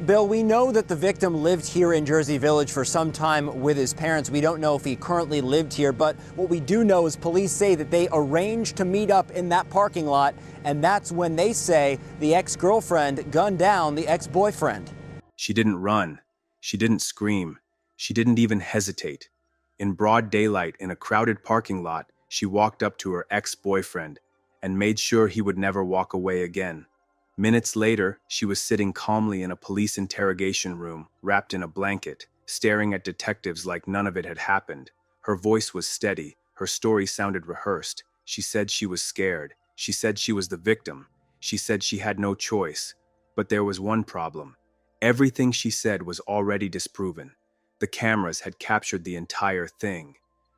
Bill, we know that the victim lived here in Jersey Village for some time with his parents. We don't know if he currently lived here, but what we do know is police say that they arranged to meet up in that parking lot, and that's when they say the ex-girlfriend gunned down the ex-boyfriend. She didn't run. She didn't scream. She didn't even hesitate. In broad daylight in a crowded parking lot, she walked up to her ex-boyfriend and made sure he would never walk away again. Minutes later, she was sitting calmly in a police interrogation room, wrapped in a blanket, staring at detectives like none of it had happened. Her voice was steady. Her story sounded rehearsed. She said she was scared. She said she was the victim. She said she had no choice. But there was one problem. Everything she said was already disproven. The cameras had captured the entire thing.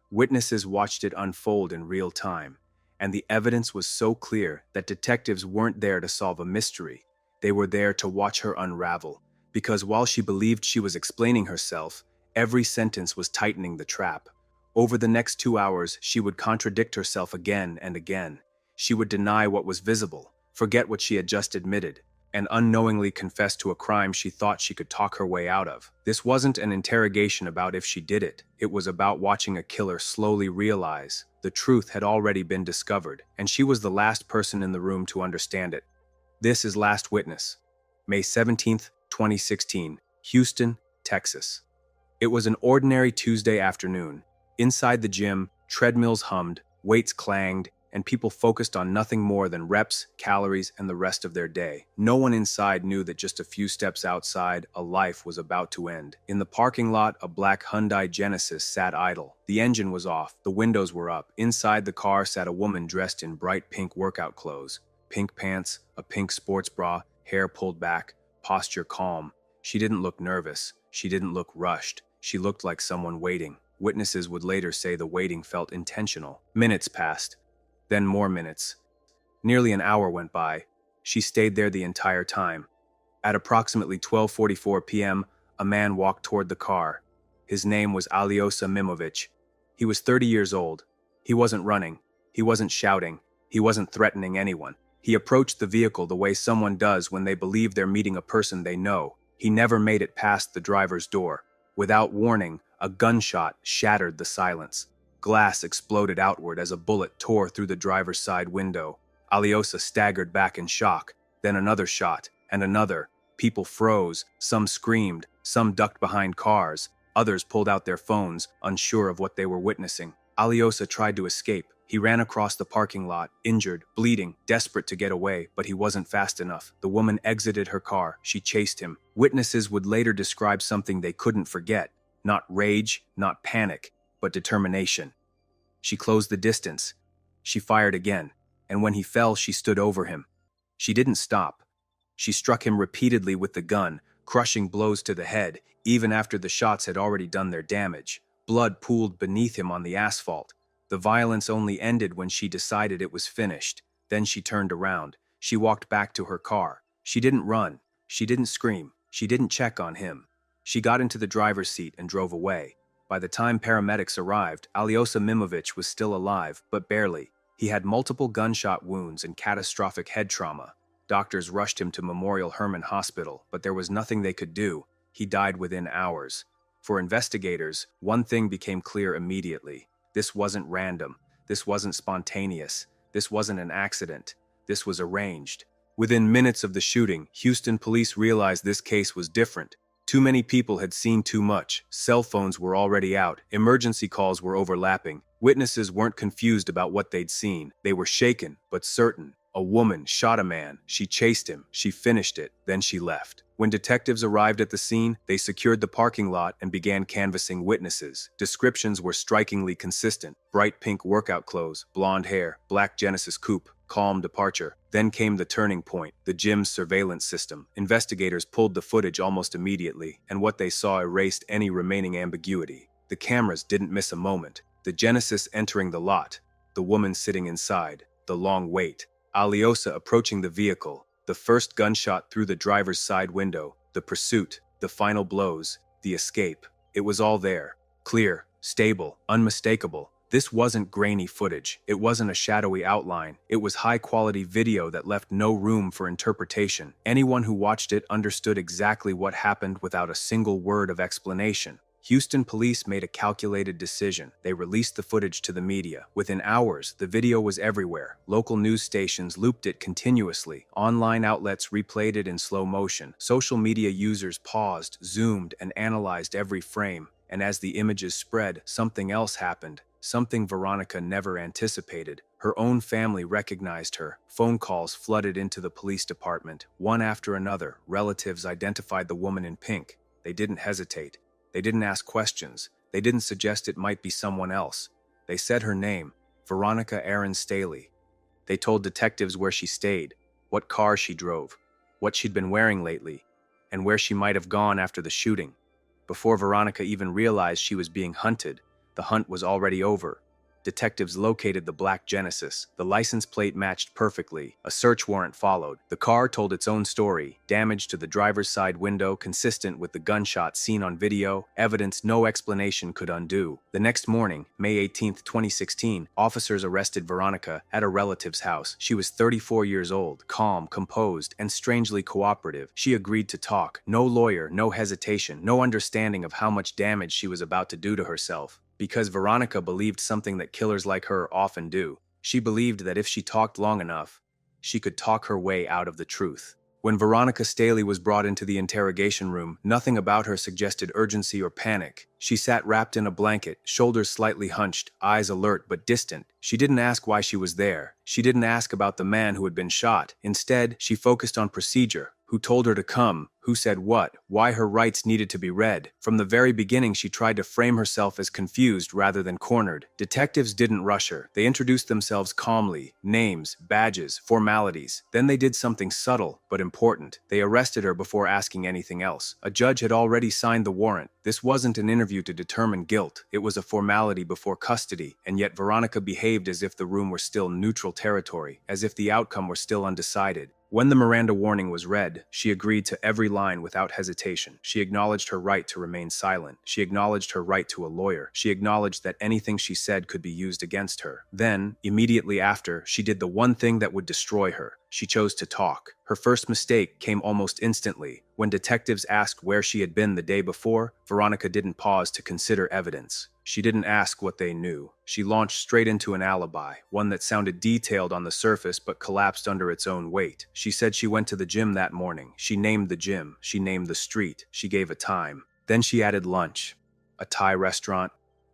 Witnesses watched it unfold in real time. And the evidence was so clear that detectives weren't there to solve a mystery. They were there to watch her unravel, because while she believed she was explaining herself, every sentence was tightening the trap. Over the next 2 hours, she would contradict herself again and again. She would deny what was visible, forget what she had just admitted, and unknowingly confess to a crime she thought she could talk her way out of. This wasn't an interrogation about if she did it. It was about watching a killer slowly realize the truth had already been discovered, and she was the last person in the room to understand it. This is Last Witness, May 17th, 2016, Houston, Texas. It was an ordinary Tuesday afternoon. Inside the gym, treadmills hummed, weights clanged, and people focused on nothing more than reps, calories, and the rest of their day. No one inside knew that just a few steps outside, a life was about to end. In the parking lot, a black Hyundai Genesis sat idle. The engine was off, the windows were up. Inside the car sat a woman dressed in bright pink workout clothes. Pink pants, a pink sports bra, hair pulled back, posture calm. She didn't look nervous. She didn't look rushed. She looked like someone waiting. Witnesses would later say the waiting felt intentional. Minutes passed. Then more minutes. Nearly an hour went by. She stayed there the entire time. At approximately 12:44 p.m., a man walked toward the car. His name was Aliosa Mimovic. He was 30 years old. He wasn't running. He wasn't shouting. He wasn't threatening anyone. He approached the vehicle the way someone does when they believe they're meeting a person they know. He never made it past the driver's door. Without warning, a gunshot shattered the silence. Glass exploded outward as a bullet tore through the driver's side window. Aliosa staggered back in shock. Then another shot, and another. People froze. Some screamed. Some ducked behind cars. Others pulled out their phones, unsure of what they were witnessing. Aliosa tried to escape. He ran across the parking lot, injured, bleeding, desperate to get away, but he wasn't fast enough. The woman exited her car. She chased him. Witnesses would later describe something they couldn't forget. Not rage, not panic, but determination. She closed the distance. She fired again, and when he fell, she stood over him. She didn't stop. She struck him repeatedly with the gun, crushing blows to the head, even after the shots had already done their damage. Blood pooled beneath him on the asphalt. The violence only ended when she decided it was finished. Then she turned around. She walked back to her car. She didn't run. She didn't scream. She didn't check on him. She got into the driver's seat and drove away. By the time paramedics arrived, Aliosa Mimovic was still alive, but barely. He had multiple gunshot wounds and catastrophic head trauma. Doctors rushed him to Memorial Hermann Hospital, but there was nothing they could do. He died within hours. For investigators, one thing became clear immediately. This wasn't random. This wasn't spontaneous. This wasn't an accident. This was arranged. Within minutes of the shooting, Houston police realized this case was different. Too many people had seen too much. Cell phones were already out. Emergency calls were overlapping. Witnesses weren't confused about what they'd seen. They were shaken, but certain. A woman shot a man. She chased him. She finished it. Then she left. When detectives arrived at the scene, they secured the parking lot and began canvassing witnesses. Descriptions were strikingly consistent. Bright pink workout clothes, blonde hair, black Genesis coupe, calm departure. Then came the turning point, the gym's surveillance system. Investigators pulled the footage almost immediately, and what they saw erased any remaining ambiguity. The cameras didn't miss a moment. The Genesis entering the lot, the woman sitting inside, the long wait, Aliosa approaching the vehicle, the first gunshot through the driver's side window, the pursuit, the final blows, the escape. It was all there. Clear, stable, unmistakable. This wasn't grainy footage. It wasn't a shadowy outline. It was high-quality video that left no room for interpretation. Anyone who watched it understood exactly what happened without a single word of explanation. Houston police made a calculated decision. They released the footage to the media. Within hours, the video was everywhere. Local news stations looped it continuously. Online outlets replayed it in slow motion. Social media users paused, zoomed, and analyzed every frame. And as the images spread, something else happened. Something Veronica never anticipated. Her own family recognized her. Phone calls flooded into the police department. One after another, relatives identified the woman in pink. They didn't hesitate. They didn't ask questions. They didn't suggest it might be someone else. They said her name, Veronica Aaron Staley. They told detectives where she stayed, what car she drove, what she'd been wearing lately, and where she might have gone after the shooting. Before Veronica even realized she was being hunted, the hunt was already over. Detectives located the black Genesis. The license plate matched perfectly. A search warrant followed. The car told its own story. Damage to the driver's side window consistent with the gunshot seen on video. Evidence no explanation could undo. The next morning, May 18, 2016, officers arrested Veronica at a relative's house. She was 34 years old, calm, composed, and strangely cooperative. She agreed to talk. No lawyer, no hesitation, no understanding of how much damage she was about to do to herself. Because Veronica believed something that killers like her often do. She believed that if she talked long enough, she could talk her way out of the truth. When Veronica Staley was brought into the interrogation room, nothing about her suggested urgency or panic. She sat wrapped in a blanket, shoulders slightly hunched, eyes alert but distant. She didn't ask why she was there. She didn't ask about the man who had been shot. Instead, she focused on procedure. Who told her to come, who said what, why her rights needed to be read. From the very beginning, she tried to frame herself as confused rather than cornered. Detectives didn't rush her. They introduced themselves calmly, names, badges, formalities. Then they did something subtle but important. They arrested her before asking anything else. A judge had already signed the warrant. This wasn't an interview to determine guilt. It was a formality before custody, and yet Veronica behaved as if the room were still neutral territory, as if the outcome were still undecided. When the Miranda warning was read, she agreed to every line without hesitation. She acknowledged her right to remain silent. She acknowledged her right to a lawyer. She acknowledged that anything she said could be used against her. Then, immediately after, she did the one thing that would destroy her. She chose to talk. Her first mistake came almost instantly. When detectives asked where she had been the day before, Veronica didn't pause to consider evidence. She didn't ask what they knew. She launched straight into an alibi, one that sounded detailed on the surface but collapsed under its own weight. She said she went to the gym that morning. She named the gym. She named the street. She gave a time. Then she added lunch, a Thai restaurant,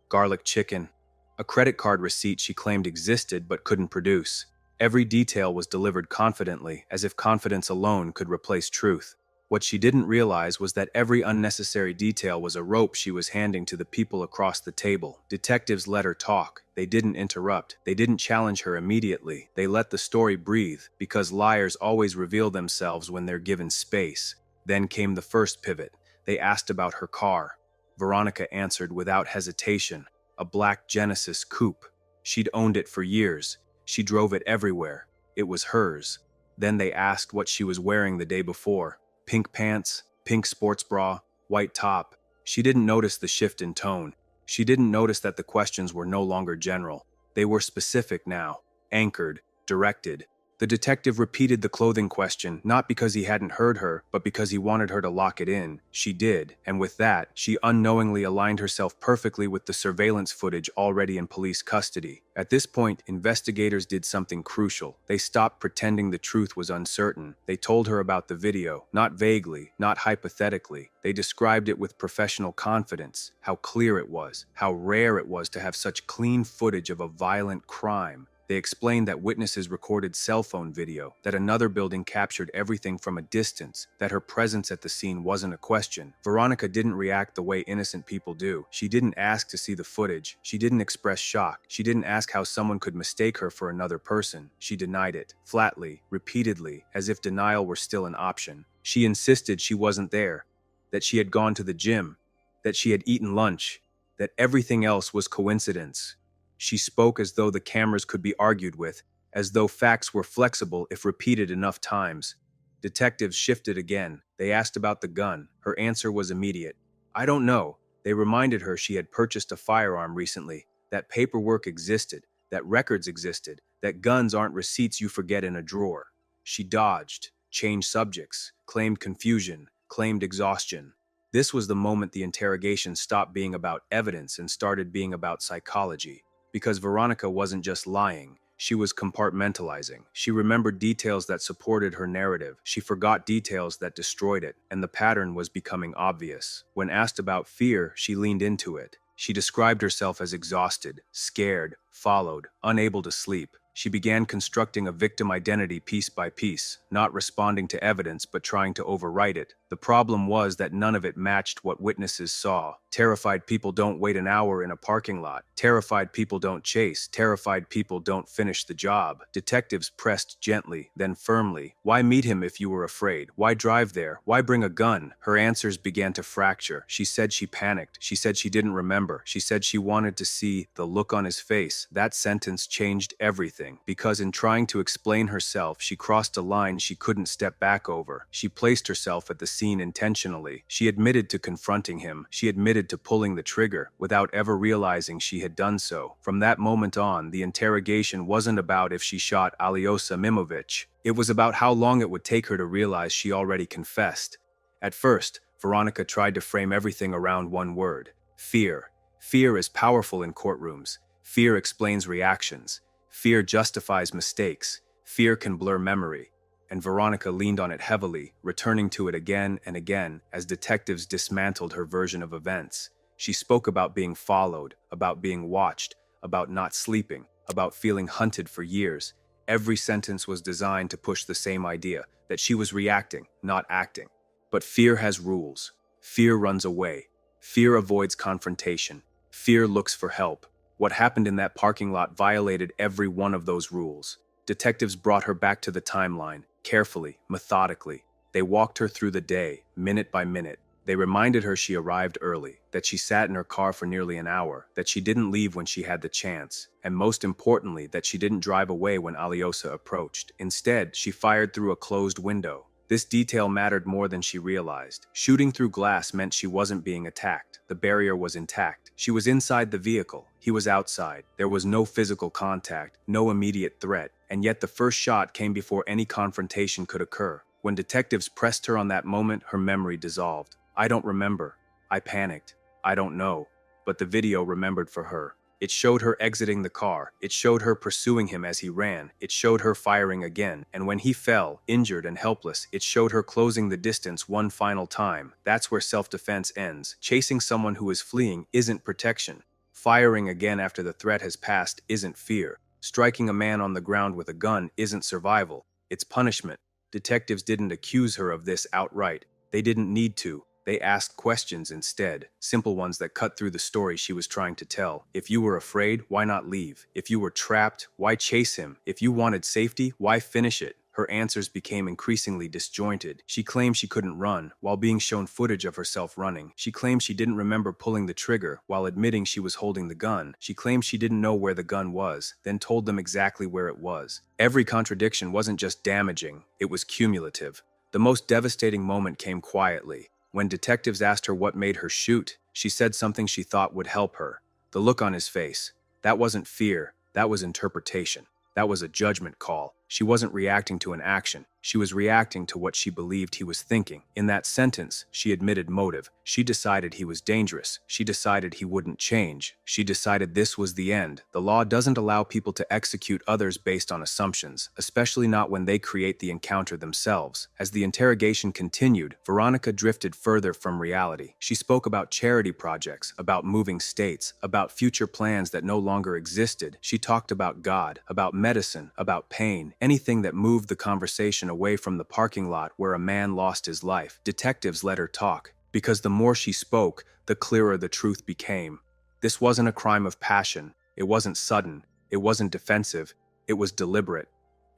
garlic chicken, a credit card receipt she claimed existed but couldn't produce. Every detail was delivered confidently, as if confidence alone could replace truth. What she didn't realize was that every unnecessary detail was a rope she was handing to the people across the table. Detectives let her talk. They didn't interrupt. They didn't challenge her immediately. They let the story breathe, because liars always reveal themselves when they're given space. Then came the first pivot. They asked about her car. Veronica answered without hesitation. A black Genesis coupe. She'd owned it for years. She drove it everywhere. It was hers. Then they asked what she was wearing the day before. Pink pants, pink sports bra, white top. She didn't notice the shift in tone. She didn't notice that the questions were no longer general. They were specific now, anchored, directed. The detective repeated the clothing question, not because he hadn't heard her, but because he wanted her to lock it in. She did, and with that, she unknowingly aligned herself perfectly with the surveillance footage already in police custody. At this point, investigators did something crucial. They stopped pretending the truth was uncertain. They told her about the video, not vaguely, not hypothetically. They described it with professional confidence, how clear it was, how rare it was to have such clean footage of a violent crime. They explained that witnesses recorded cell phone video, that another building captured everything from a distance, that her presence at the scene wasn't a question. Veronica didn't react the way innocent people do. She didn't ask to see the footage. She didn't express shock. She didn't ask how someone could mistake her for another person. She denied it, flatly, repeatedly, as if denial were still an option. She insisted she wasn't there, that she had gone to the gym, that she had eaten lunch, that everything else was coincidence. She spoke as though the cameras could be argued with, as though facts were flexible if repeated enough times. Detectives shifted again. They asked about the gun. Her answer was immediate. I don't know. They reminded her she had purchased a firearm recently, that paperwork existed, that records existed, that guns aren't receipts you forget in a drawer. She dodged, changed subjects, claimed confusion, claimed exhaustion. This was the moment the interrogation stopped being about evidence and started being about psychology. Because Veronica wasn't just lying, she was compartmentalizing. She remembered details that supported her narrative. She forgot details that destroyed it, and the pattern was becoming obvious. When asked about fear, she leaned into it. She described herself as exhausted, scared, followed, unable to sleep. She began constructing a victim identity piece by piece, not responding to evidence but trying to overwrite it. The problem was that none of it matched what witnesses saw. Terrified people don't wait an hour in a parking lot. Terrified people don't chase. Terrified people don't finish the job. Detectives pressed gently, then firmly. Why meet him if you were afraid? Why drive there? Why bring a gun? Her answers began to fracture. She said she panicked. She said she didn't remember. She said she wanted to see the look on his face. That sentence changed everything, because in trying to explain herself, she crossed a line she couldn't step back over. She placed herself at the scene intentionally. She admitted to confronting him. She admitted to pulling the trigger without ever realizing she had done so. From that moment on, the interrogation wasn't about if she shot Aliosa Mimovic. It was about how long it would take her to realize she already confessed. At first, Veronica tried to frame everything around one word: fear. Fear is powerful in courtrooms. Fear explains reactions. Fear justifies mistakes. Fear can blur memory. And Veronica leaned on it heavily, returning to it again and again as detectives dismantled her version of events. She spoke about being followed, about being watched, about not sleeping, about feeling hunted for years. Every sentence was designed to push the same idea, that she was reacting, not acting. But fear has rules. Fear runs away. Fear avoids confrontation. Fear looks for help. What happened in that parking lot violated every one of those rules. Detectives brought her back to the timeline, carefully, methodically. They walked her through the day, minute by minute. They reminded her she arrived early, that she sat in her car for nearly an hour, that she didn't leave when she had the chance, and most importantly, that she didn't drive away when Aliosa approached. Instead, she fired through a closed window. This detail mattered more than she realized. Shooting through glass meant she wasn't being attacked. The barrier was intact. She was inside the vehicle. He was outside. There was no physical contact, no immediate threat, and yet the first shot came before any confrontation could occur. When detectives pressed her on that moment, her memory dissolved. I don't remember. I panicked. I don't know. But the video remembered for her. It showed her exiting the car. It showed her pursuing him as he ran. It showed her firing again. And when he fell, injured and helpless, it showed her closing the distance one final time. That's where self-defense ends. Chasing someone who is fleeing isn't protection. Firing again after the threat has passed isn't fear. Striking a man on the ground with a gun isn't survival. It's punishment. Detectives didn't accuse her of this outright. They didn't need to. They asked questions instead, simple ones that cut through the story she was trying to tell. If you were afraid, why not leave? If you were trapped, why chase him? If you wanted safety, why finish it? Her answers became increasingly disjointed. She claimed she couldn't run, while being shown footage of herself running. She claimed she didn't remember pulling the trigger, while admitting she was holding the gun. She claimed she didn't know where the gun was, then told them exactly where it was. Every contradiction wasn't just damaging, it was cumulative. The most devastating moment came quietly. When detectives asked her what made her shoot, she said something she thought would help her. The look on his face. That wasn't fear, that was interpretation. That was a judgment call. She wasn't reacting to an action. She was reacting to what she believed he was thinking. In that sentence, she admitted motive. She decided he was dangerous. She decided he wouldn't change. She decided this was the end. The law doesn't allow people to execute others based on assumptions, especially not when they create the encounter themselves. As the interrogation continued, Veronica drifted further from reality. She spoke about charity projects, about moving states, about future plans that no longer existed. She talked about God, about medicine, about pain, anything that moved the conversation away from the parking lot where a man lost his life. Detectives let her talk, because the more she spoke, the clearer the truth became. This wasn't a crime of passion. It wasn't sudden. It wasn't defensive. It was deliberate.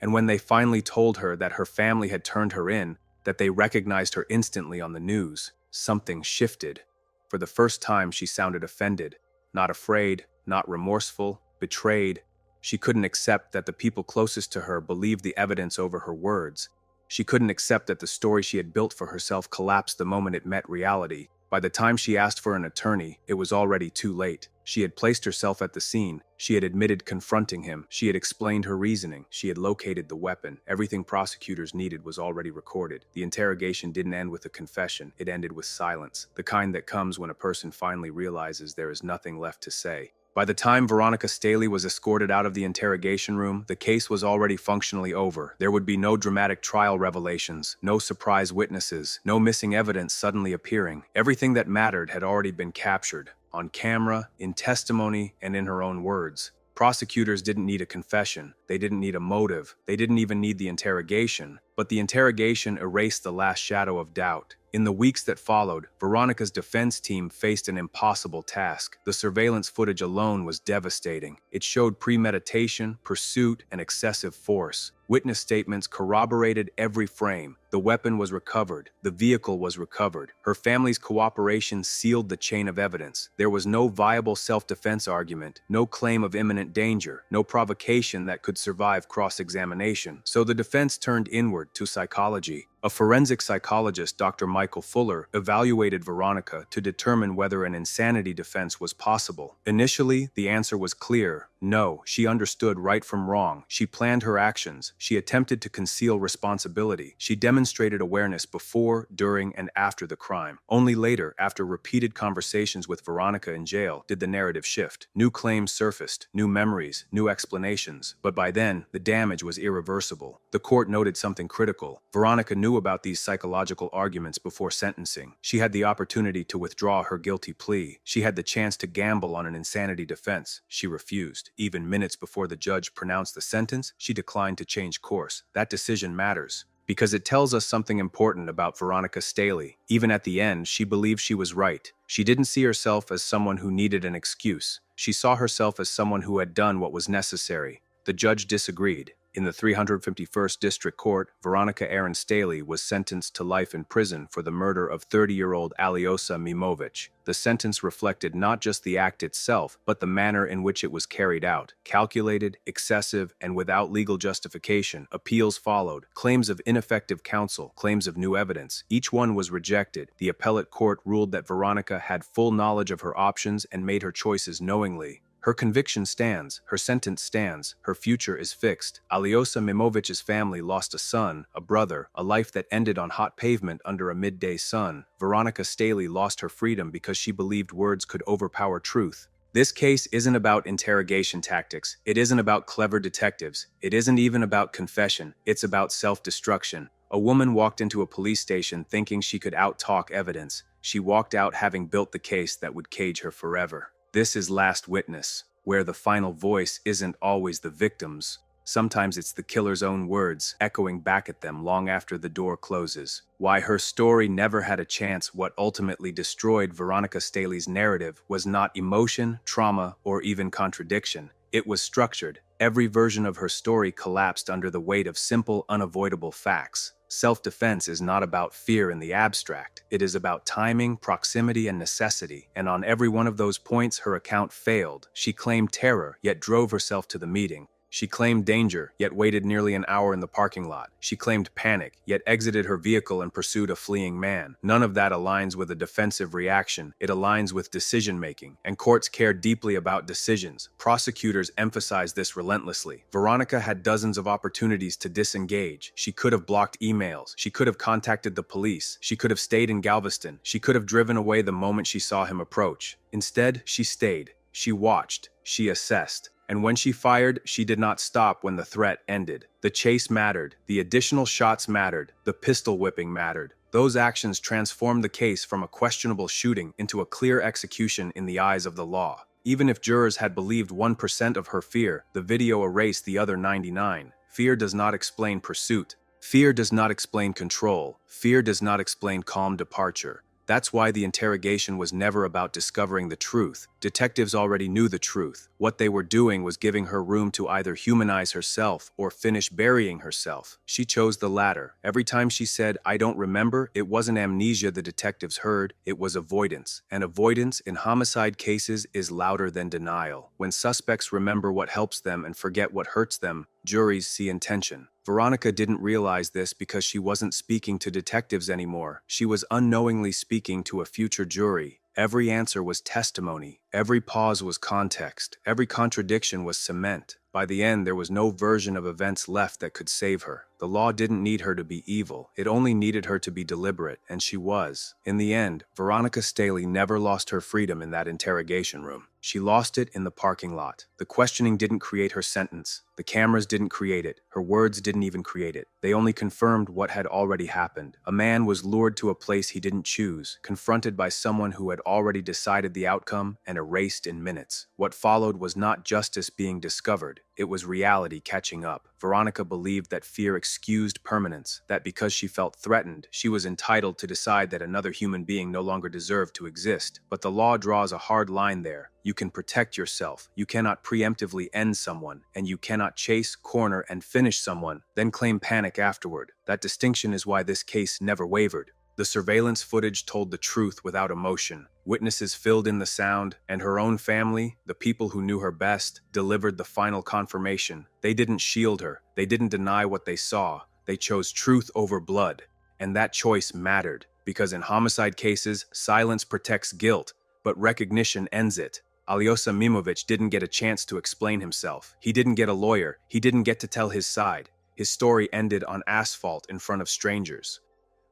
And when they finally told her that her family had turned her in, that they recognized her instantly on the news, something shifted. For the first time, she sounded offended, not afraid, not remorseful, betrayed. She couldn't accept that the people closest to her believed the evidence over her words. She couldn't accept that the story she had built for herself collapsed the moment it met reality. By the time she asked for an attorney, it was already too late. She had placed herself at the scene. She had admitted confronting him. She had explained her reasoning. She had located the weapon. Everything prosecutors needed was already recorded. The interrogation didn't end with a confession. It ended with silence, the kind that comes when a person finally realizes there is nothing left to say. By the time Veronica Staley was escorted out of the interrogation room, the case was already functionally over. There would be no dramatic trial revelations, no surprise witnesses, no missing evidence suddenly appearing. Everything that mattered had already been captured, on camera, in testimony, and in her own words. Prosecutors didn't need a confession. They didn't need a motive. They didn't even need the interrogation. But the interrogation erased the last shadow of doubt. In the weeks that followed, Veronica's defense team faced an impossible task. The surveillance footage alone was devastating. It showed premeditation, pursuit, and excessive force. Witness statements corroborated every frame. The weapon was recovered. The vehicle was recovered. Her family's cooperation sealed the chain of evidence. There was no viable self-defense argument, no claim of imminent danger, no provocation that could survive cross-examination. So the defense turned inward to psychology. A forensic psychologist, Dr. Michael Fuller, evaluated Veronica to determine whether an insanity defense was possible. Initially, the answer was clear. No, she understood right from wrong. She planned her actions. She attempted to conceal responsibility. She demonstrated awareness before, during, and after the crime. Only later, after repeated conversations with Veronica in jail, did the narrative shift. New claims surfaced, new memories, new explanations. But by then, the damage was irreversible. The court noted something critical. Veronica knew about these psychological arguments before sentencing. She had the opportunity to withdraw her guilty plea. She had the chance to gamble on an insanity defense. She refused. Even minutes before the judge pronounced the sentence, she declined to change course. That decision matters, because it tells us something important about Veronica Staley. Even at the end, she believed she was right. She didn't see herself as someone who needed an excuse. She saw herself as someone who had done what was necessary. The judge disagreed. In the 351st District Court, Veronica Aaron Staley was sentenced to life in prison for the murder of 30-year-old Alyosha Mimovic. The sentence reflected not just the act itself, but the manner in which it was carried out. Calculated, excessive, and without legal justification. Appeals followed. Claims of ineffective counsel, claims of new evidence. Each one was rejected. The appellate court ruled that Veronica had full knowledge of her options and made her choices knowingly. Her conviction stands, her sentence stands, her future is fixed. Alyosha Mimovic's family lost a son, a brother, a life that ended on hot pavement under a midday sun. Veronica Staley lost her freedom because she believed words could overpower truth. This case isn't about interrogation tactics. It isn't about clever detectives. It isn't even about confession. It's about self-destruction. A woman walked into a police station thinking she could out-talk evidence. She walked out having built the case that would cage her forever. This is Last Witness, where the final voice isn't always the victim's. Sometimes it's the killer's own words, echoing back at them long after the door closes. Why her story never had a chance. What ultimately destroyed Veronica Staley's narrative was not emotion, trauma, or even contradiction. It was structured. Every version of her story collapsed under the weight of simple, unavoidable facts. Self-defense is not about fear in the abstract. It is about timing, proximity, and necessity. And on every one of those points, her account failed. She claimed terror, yet drove herself to the meeting. She claimed danger, yet waited nearly an hour in the parking lot. She claimed panic, yet exited her vehicle and pursued a fleeing man. None of that aligns with a defensive reaction. It aligns with decision-making, and courts care deeply about decisions. Prosecutors emphasize this relentlessly. Veronica had dozens of opportunities to disengage. She could have blocked emails. She could have contacted the police. She could have stayed in Galveston. She could have driven away the moment she saw him approach. Instead, she stayed. She watched. She assessed. And when she fired, she did not stop when the threat ended. The chase mattered. The additional shots mattered. The pistol whipping mattered. Those actions transformed the case from a questionable shooting into a clear execution in the eyes of the law. Even if jurors had believed 1% of her fear, the video erased the other 99. Fear does not explain pursuit. Fear does not explain control. Fear does not explain calm departure. That's why the interrogation was never about discovering the truth. Detectives already knew the truth. What they were doing was giving her room to either humanize herself or finish burying herself. She chose the latter. Every time she said, "I don't remember," it wasn't amnesia the detectives heard, it was avoidance. And avoidance in homicide cases is louder than denial. When suspects remember what helps them and forget what hurts them, juries see intention. Veronica didn't realize this because she wasn't speaking to detectives anymore. She was unknowingly speaking to a future jury. Every answer was testimony, every pause was context, every contradiction was cement. By the end, there was no version of events left that could save her. The law didn't need her to be evil, it only needed her to be deliberate, and she was. In the end, Veronica Staley never lost her freedom in that interrogation room. She lost it in the parking lot. The questioning didn't create her sentence. The cameras didn't create it. Her words didn't even create it. They only confirmed what had already happened. A man was lured to a place he didn't choose, confronted by someone who had already decided the outcome and erased in minutes. What followed was not justice being discovered. It was reality catching up. Veronica believed that fear excused permanence, that because she felt threatened, she was entitled to decide that another human being no longer deserved to exist. But the law draws a hard line there. You can protect yourself, you cannot preemptively end someone, and you cannot chase, corner, and finish someone, then claim panic afterward. That distinction is why this case never wavered. The surveillance footage told the truth without emotion. Witnesses filled in the sound, and her own family, the people who knew her best, delivered the final confirmation. They didn't shield her. They didn't deny what they saw. They chose truth over blood. And that choice mattered, because in homicide cases, silence protects guilt, but recognition ends it. Alyosha Mimovic didn't get a chance to explain himself. He didn't get a lawyer. He didn't get to tell his side. His story ended on asphalt in front of strangers.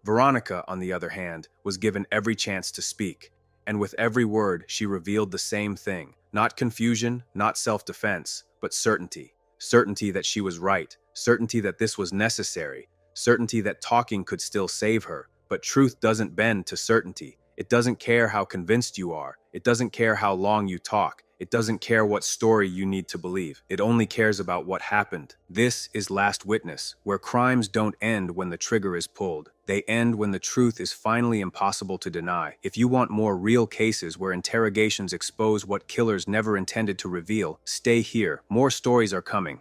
Veronica, on the other hand, was given every chance to speak. And with every word, she revealed the same thing. Not confusion, not self-defense, but certainty. Certainty that she was right. Certainty that this was necessary. Certainty that talking could still save her. But truth doesn't bend to certainty. It doesn't care how convinced you are. It doesn't care how long you talk. It doesn't care what story you need to believe. It only cares about what happened. This is Last Witness, where crimes don't end when the trigger is pulled. They end when the truth is finally impossible to deny. If you want more real cases where interrogations expose what killers never intended to reveal, stay here. More stories are coming.